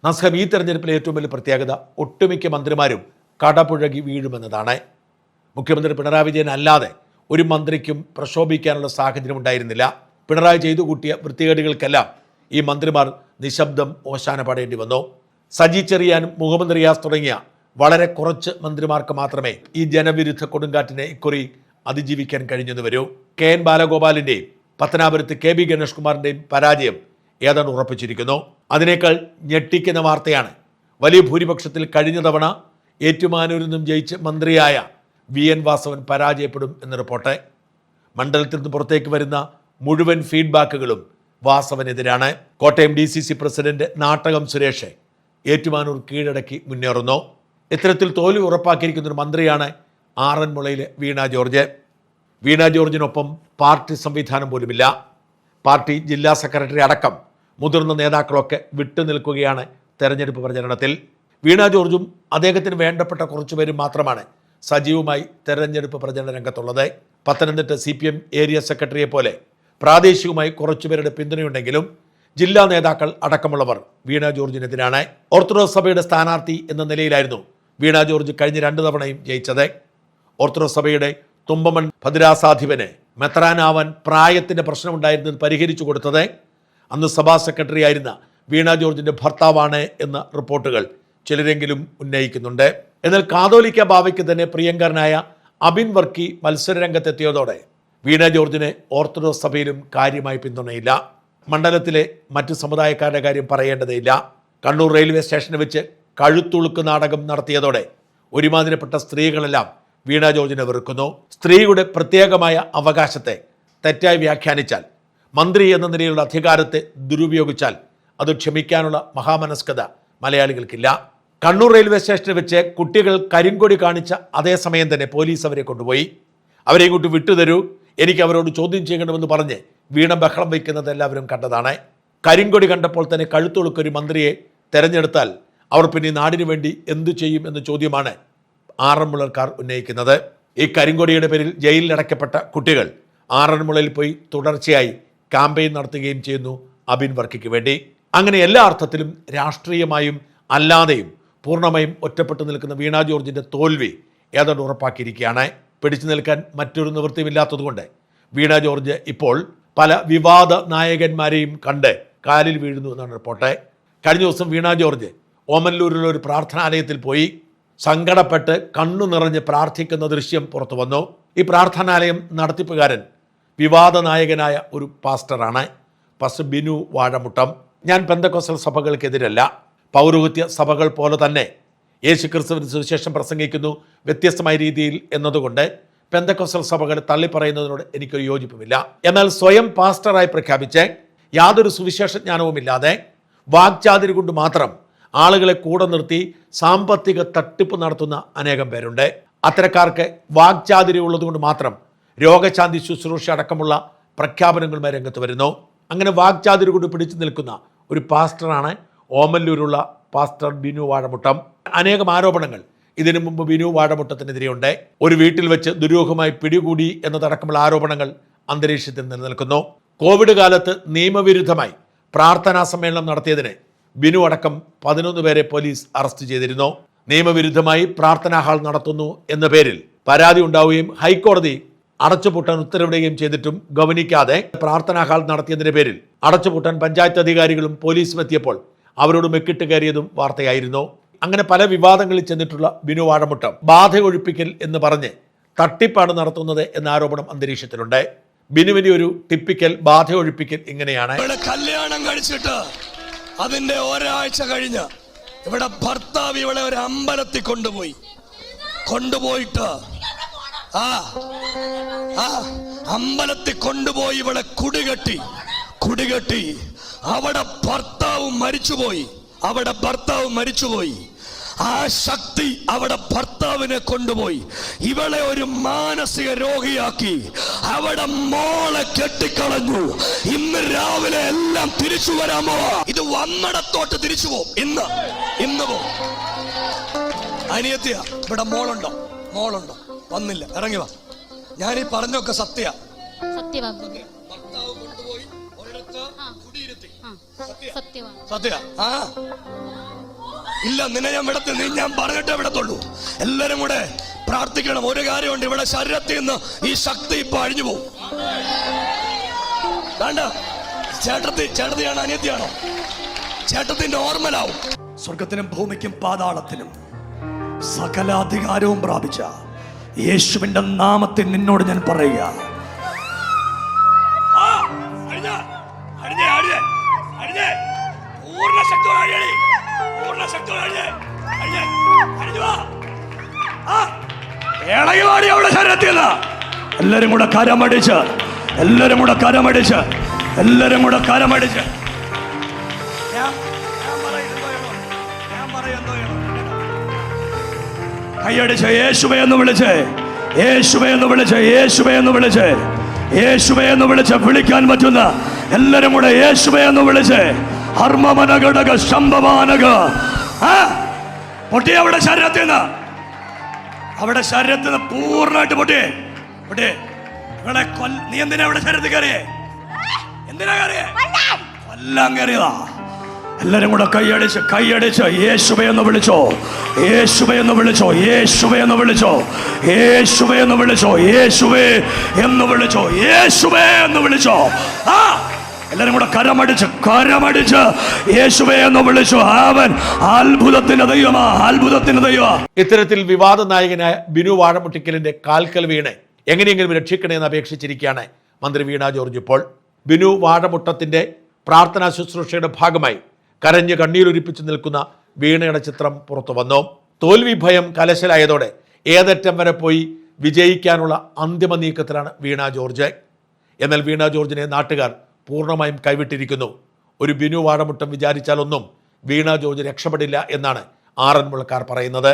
നസ്ഹം, ഈ തെരഞ്ഞെടുപ്പിലെ ഏറ്റവും വലിയ പ്രത്യേകത ഒട്ടുമിക്ക മന്ത്രിമാരും കടപുഴകി വീഴുമെന്നതാണ്. മുഖ്യമന്ത്രി പിണറായി വിജയൻ അല്ലാതെ ഒരു മന്ത്രിക്കും പ്രക്ഷോഭിക്കാനുള്ള സാഹചര്യം ഉണ്ടായിരുന്നില്ല. പിണറായി ചെയ്തു കൂട്ടിയ വൃത്തികേടുകൾക്കെല്ലാം ഈ മന്ത്രിമാർ നിശബ്ദം ഓശാന പാടേണ്ടി വന്നു. സജി ചെറിയാനും മുഹമ്മദ് റിയാസ് തുടങ്ങിയ വളരെ കുറച്ച് മന്ത്രിമാർക്ക് മാത്രമേ ഈ ജനവിരുദ്ധ കൊടുങ്കാറ്റിനെ ഇക്കുറി അതിജീവിക്കാൻ കഴിഞ്ഞെന്ന് വരൂ. KN ബാലഗോപാലിൻ്റെയും പത്തനാപുരത്ത് KB ഗണേഷ് കുമാറിൻ്റെയും പരാജയം ഏതാണ്ട് ഉറപ്പിച്ചിരിക്കുന്നു. അതിനേക്കാൾ ഞെട്ടിക്കുന്ന വാർത്തയാണ് വലിയ ഭൂരിപക്ഷത്തിൽ കഴിഞ്ഞ തവണ ഏറ്റുമാനൂരിൽ നിന്നും ജയിച്ച് മന്ത്രിയായ VN വാസവൻ പരാജയപ്പെടും എന്ന റിപ്പോർട്ട്. മണ്ഡലത്തിൽ നിന്ന് പുറത്തേക്ക് വരുന്ന മുഴുവൻ ഫീഡ്ബാക്കുകളും വാസവനെതിരാണ്. കോട്ടയം DCC പ്രസിഡന്റ് നാട്ടകം സുരേഷ് ഏറ്റുമാനൂർ കീഴടക്കി മുന്നേറുന്നു. ഇത്തരത്തിൽ തോൽവി ഉറപ്പാക്കിയിരിക്കുന്ന ഒരു മന്ത്രിയാണ് ആറന്മുളയിലെ വീണ ജോർജ്. വീണ ജോർജിനൊപ്പം പാർട്ടി സംവിധാനം പോലുമില്ല. പാർട്ടി ജില്ലാ സെക്രട്ടറി അടക്കം മുതിർന്ന നേതാക്കളൊക്കെ വിട്ടുനിൽക്കുകയാണ് തെരഞ്ഞെടുപ്പ് പ്രചരണത്തിൽ. വീണ ജോർജും അദ്ദേഹത്തിന് വേണ്ടപ്പെട്ട കുറച്ചുപേരും മാത്രമാണ് സജീവമായി തെരഞ്ഞെടുപ്പ് പ്രചരണ രംഗത്തുള്ളത്. പത്തനംതിട്ട CPM ഏരിയ സെക്രട്ടറിയെ പോലെ പ്രാദേശികമായി കുറച്ചുപേരുടെ പിന്തുണയുണ്ടെങ്കിലും ജില്ലാ നേതാക്കൾ അടക്കമുള്ളവർ വീണ ജോർജിനെതിരാണ്. ഓർത്തഡോക്സ് സഭയുടെ സ്ഥാനാർത്ഥി എന്ന നിലയിലായിരുന്നു വീണ ജോർജ് കഴിഞ്ഞ 2 തവണയും ജയിച്ചത്. ഓർത്തഡോക്സ് സഭയുടെ തുമ്പമൺ ഭദ്രാസാധിപന് മെത്രാനാവാൻ പ്രായത്തിൻ്റെ പ്രശ്നമുണ്ടായിരുന്നത് പരിഹരിച്ചു കൊടുത്തത് അന്ന് സഭാ സെക്രട്ടറി ആയിരുന്ന വീണ ജോർജിൻ്റെ ഭർത്താവാണ് എന്ന റിപ്പോർട്ടുകൾ ചിലരെങ്കിലും ഉന്നയിക്കുന്നുണ്ട്. എന്നാൽ കാതോലിക്ക ബാവയ്ക്ക് തന്നെ പ്രിയങ്കരനായ അബിൻ വർക്കി മത്സരരംഗത്തെത്തിയതോടെ വീണ ജോർജിന് ഓർത്തഡോക്സ് സഭയിലും കാര്യമായി പിന്തുണയില്ല. മണ്ഡലത്തിലെ മറ്റു സമുദായക്കാരുടെ കാര്യം പറയേണ്ടതില്ല. കണ്ണൂർ റെയിൽവേ സ്റ്റേഷനിൽ വെച്ച് കഴുത്തുളുക്ക് നാടകം നടത്തിയതോടെ ഒരുമാതിരിപ്പെട്ട സ്ത്രീകളെല്ലാം വീണ ജോർജിനെ വെറുക്കുന്നു. സ്ത്രീയുടെ പ്രത്യേകമായ അവകാശത്തെ തെറ്റായി വ്യാഖ്യാനിച്ചാൽ, മന്ത്രി എന്ന നിലയിലുള്ള അധികാരത്തെ ദുരുപയോഗിച്ചാൽ അത് ക്ഷമിക്കാനുള്ള മഹാമനസ്കത മലയാളികൾക്കില്ല. കണ്ണൂർ റെയിൽവേ സ്റ്റേഷനിൽ വെച്ച് കുട്ടികൾ കരിങ്കൊടി കാണിച്ച അതേ സമയം തന്നെ പോലീസ് അവരെ കൊണ്ടുപോയി. അവരെ ഇങ്ങോട്ട് വിട്ടുതരൂ, എനിക്ക് അവരോട് ചോദ്യം ചെയ്യണമെന്ന് പറഞ്ഞ് വീണ ബഹളം വയ്ക്കുന്നത് എല്ലാവരും കണ്ടതാണ്. കരിങ്കൊടി കണ്ടപ്പോൾ തന്നെ കഴുത്തുളുക്കൊരു മന്ത്രിയെ തെരഞ്ഞെടുത്താൽ അവർ പിന്നെ നാടിനു വേണ്ടി എന്തു ചെയ്യും എന്ന ചോദ്യമാണ് ആറന്മുളക്കാർ ഉന്നയിക്കുന്നത്. ഈ കരിങ്കൊടിയുടെ പേരിൽ ജയിലിലടയ്ക്കപ്പെട്ട കുട്ടികൾ ആറന്മുളയിൽ പോയി തുടർച്ചയായി ക്യാമ്പയിൻ നടത്തുകയും ചെയ്യുന്നു അബിൻ വർക്കിക്ക് വേണ്ടി. അങ്ങനെ എല്ലാ അർത്ഥത്തിലും രാഷ്ട്രീയമായും അല്ലാതെയും പൂർണ്ണമായും ഒറ്റപ്പെട്ടു നിൽക്കുന്ന വീണ ജോർജിൻ്റെ തോൽവി ഏതാണ്ട് ഉറപ്പാക്കിയിരിക്കുകയാണ്. പിടിച്ചു നിൽക്കാൻ മറ്റൊരു നിവൃത്തിയുമില്ലാത്തതുകൊണ്ട് വീണ ജോർജ് ഇപ്പോൾ പല വിവാദ നായകന്മാരെയും കണ്ട് കാലിൽ വീഴുന്നു എന്നാണ് റിപ്പോർട്ട്. കഴിഞ്ഞ ദിവസം വീണ ജോർജ് ഓമല്ലൂരിലെ ഒരു പ്രാർത്ഥനാലയത്തിൽ പോയി സങ്കടപ്പെട്ട് കണ്ണു നിറഞ്ഞ് പ്രാർത്ഥിക്കുന്ന ദൃശ്യം പുറത്തു വന്നു. ഈ പ്രാർത്ഥനാലയം നടത്തിപ്പുകാരൻ വിവാദ നായകനായ ഒരു പാസ്റ്ററാണ്, പാസ്റ്റർ ബിനു വാഴമുട്ടം. ഞാൻ പെന്തക്കോസ്റ്റൽ സഭകൾക്കെതിരല്ല. പൗരോഹിത്യ സഭകൾ പോലെ തന്നെ യേശുക്രിസ്തുവിന്റെ സുവിശേഷം പ്രസംഗിക്കുന്നു വ്യത്യസ്തമായ രീതിയിൽ എന്നതുകൊണ്ട് പെന്തക്കോസ്റ്റൽ സഭകൾ തള്ളിപ്പറയുന്നതിനോട് എനിക്കൊരു യോജിപ്പുമില്ല. എന്നാൽ സ്വയം പാസ്റ്ററായി പ്രഖ്യാപിച്ച് യാതൊരു സുവിശേഷ ജ്ഞാനവുമില്ലാതെ വാക്ചാതുരി കൊണ്ട് മാത്രം ആളുകളെ കൂടെ നിർത്തി സാമ്പത്തിക തട്ടിപ്പ് നടത്തുന്ന അനേകം പേരുണ്ട്. അത്തരക്കാർക്ക് വാക്ചാതുരി ഉള്ളതുകൊണ്ട് മാത്രം രോഗശാന്തി ശുശ്രൂഷ അടക്കമുള്ള പ്രഖ്യാപനങ്ങളുമായി രംഗത്ത് വരുന്നു. അങ്ങനെ വാക്ചാതുരി കൊണ്ട് പിടിച്ചു നിൽക്കുന്ന ഒരു പാസ്റ്ററാണ് ഓമല്ലൂരുള്ള പാസ്റ്റർ ബിനു വാഴമുട്ടം. അനേകം ആരോപണങ്ങൾ ഇതിനു മുമ്പ് ബിനു വാഴമുട്ടത്തിനെതിരെയുണ്ട്. ഒരു വീട്ടിൽ വെച്ച് ദുരൂഹമായി പിടികൂടി എന്നതടക്കമുള്ള ആരോപണങ്ങൾ അന്തരീക്ഷത്തിൽ നിലനിൽക്കുന്നു. കോവിഡ് കാലത്ത് നിയമവിരുദ്ധമായി പ്രാർത്ഥനാ സമ്മേളനം നടത്തിയതിന് ബിനു അടക്കം 11 പേരെ പോലീസ് അറസ്റ്റ് ചെയ്തിരുന്നു. നിയമവിരുദ്ധമായി പ്രാർത്ഥനാ ഹാൾ നടത്തുന്നു എന്ന പേരിൽ പരാതി ഉണ്ടാവുകയും ഹൈക്കോടതി അടച്ചുപൂട്ടാൻ ഉത്തരവിടുകയും ചെയ്തിട്ടും ഗവനിക്കാതെ പ്രാർത്ഥനാ ഹാൾ നടത്തിയതിന്റെ പേരിൽ അടച്ചുപൂട്ടാൻ പഞ്ചായത്ത് അധികാരികളും പോലീസും എത്തിയപ്പോൾ അവരോട് മെക്കിട്ട് കയറിയതും വാർത്തയായിരുന്നു. അങ്ങനെ പല വിവാദങ്ങളിൽ ചെന്നിട്ടുള്ള ബിനു വാഴമുട്ടം ബാധ ഒഴിപ്പിക്കൽ എന്ന് പറഞ്ഞ് തട്ടിപ്പാണ് നടത്തുന്നത് എന്ന ആരോപണം അന്തരീക്ഷത്തിലുണ്ട്. ബിനുവിന്റെ ഒരു ടിപ്പിക്കൽ ബാധ ഒഴിപ്പിക്കൽ ഇങ്ങനെയാണ്. കല്യാണം കഴിച്ചിട്ട് അതിന്റെ ഒരാഴ്ച കഴിഞ്ഞ് ഇവിടെ ഭർത്താവ് ഇവളെ ഒരു അമ്പലത്തിൽ കൊണ്ടുപോയിട്ട് അമ്പലത്തിൽ കൊണ്ടുപോയി ഇവളെ കുടികെട്ടി അവിടെ ഭർത്താവ് മരിച്ചുപോയി. ആ ശക്തി അവിടെ ഭർത്താവിനെ കൊണ്ടുപോയി ഇവളെ ഒരു മാനസിക രോഗിയാക്കി അവിടെ മോളെ കെട്ടിക്കളഞ്ഞു. ഇന്ന് രാവിലെ എല്ലാം തിരിച്ചു വരാമോ? ഇത് വന്നിടത്തോട്ട് തിരിച്ചു പോകും. ഇന്ന് പോ. അനിയത്തിയ ഇവിടെ മോളുണ്ടോ? വന്നില്ല, ഇറങ്ങി വാ. ഞാനീ പറഞ്ഞൊക്കെ സത്യ. ഭർത്താവ് കൊണ്ടുപോയി ഒരിടത്ത് കുടിയിരുത്തി. സത്യ. ഇല്ല, നിന്നെ ഞാൻ വിടത്തി, നീ ഞാൻ പറഞ്ഞിട്ടേ വിടത്തുള്ളൂ. എല്ലാരും കൂടെ പ്രാർത്ഥിക്കണം. ഒരു കാര്യമുണ്ട്, ഇവിടെ ശരീരത്തിൽ നിന്ന് ഈ ശക്തി ഇപ്പൊ അഴിഞ്ഞു പോകും. വേണ്ട, ചേട്ടത്തിയാണോ അനിയത്തിയാണോ? ചേട്ടത്തി നോർമലാവും. സ്വർഗത്തിനും ഭൂമിക്കും പാതാളത്തിനും സകല അധികാരവും പ്രാപിച്ച യേശുവിന്റെ നാമത്തിൽ നിന്നോട് ഞാൻ പറയുക, എല്ലാരും കൂടെ കരമടിച്ച്, എല്ലാരും കൂടെ കരമടിച്ച്, എല്ലാരും കൂടെ കരമടിച്ച് കൈയടിച്ച് യേശുവേ എന്ന് വിളിച്ച്, യേശുവേ എന്ന് വിളിച്ച്, യേശുവേ എന്ന് വിളിച്ച്, യേശുവേ എന്ന് വിളിച്ച്, വിളിക്കാൻ പറ്റുന്ന എല്ലാരും കൂടെ യേശുവേ എന്ന് വിളിച്ച്, ഹർമ്മമനഘടക ശംഭവാനക പൊട്ടി അവിടെ ശരീരത്തിൽ നിന്ന്, അവിടെ ശരീരത്തിൽ നിന്ന് പൂർണ്ണമായിട്ട് പൊട്ടി പൊട്ടി. ഇവിടെ നീ എന്തിനാ അവിടെ ശരീരത്തിൽ കയറിയേ? എന്തിനാ കയറിയേ? കൊല്ലാൻ കയറിയതാ. എല്ലാരും കൂടെ കൈയടിച്ച് കൈയടിച്ച് യേശുവേ എന്ന് വിളിച്ചോ, യേശുവേ എന്ന് വിളിച്ചോ, യേശുവേ എന്ന് വിളിച്ചോ, യേശുവേ എന്ന് വിളിച്ചോ, യേശുവേ എന്ന് വിളിച്ചോ, യേശുവേ എന്ന് വിളിച്ചോ. എല്ലാരും കൂടെ കരമടിച്ച് കരമടിച്ച് യേശുവേ എന്ന് വിളിച്ചു. അവൻ അത്ഭുതത്തിന്റെ ദൈവമാ, അത്ഭുതത്തിന്റെ ദൈവമാ. ഇത്തരത്തിൽ വിവാദ നായകനായ ബിനു വാഴമുട്ടിക്കലിന്റെ കാൽക്കൽ വീണ് എങ്ങനെയെങ്കിലും രക്ഷിക്കണമെന്ന് അപേക്ഷിച്ചിരിക്കുകയാണ് മന്ത്രി വീണ ജോർജ്. ഇപ്പോൾ ബിനു വാഴമുട്ടത്തിന്റെ പ്രാർത്ഥനാ ശുശ്രൂഷയുടെ ഭാഗമായി കരഞ്ഞ് കണ്ണീരൊലിപ്പിച്ചു നിൽക്കുന്ന വീണയുടെ ചിത്രം പുറത്തു വന്നു. തോൽവി ഭയം കലശലായതോടെ ഏതറ്റം വരെ പോയി വിജയിക്കാനുള്ള അന്തിമ നീക്കത്തിലാണ് വീണ ജോർജ്. എന്നാൽ വീണ ജോർജിനെ നാട്ടുകാർ പൂർണ്ണമായും കൈവിട്ടിരിക്കുന്നു. ഒരു ബിനു വാഴമുട്ടം വിചാരിച്ചാലൊന്നും വീണ ജോർജ് രക്ഷപ്പെടില്ല എന്നാണ് ആറന്മുളക്കാർ പറയുന്നത്.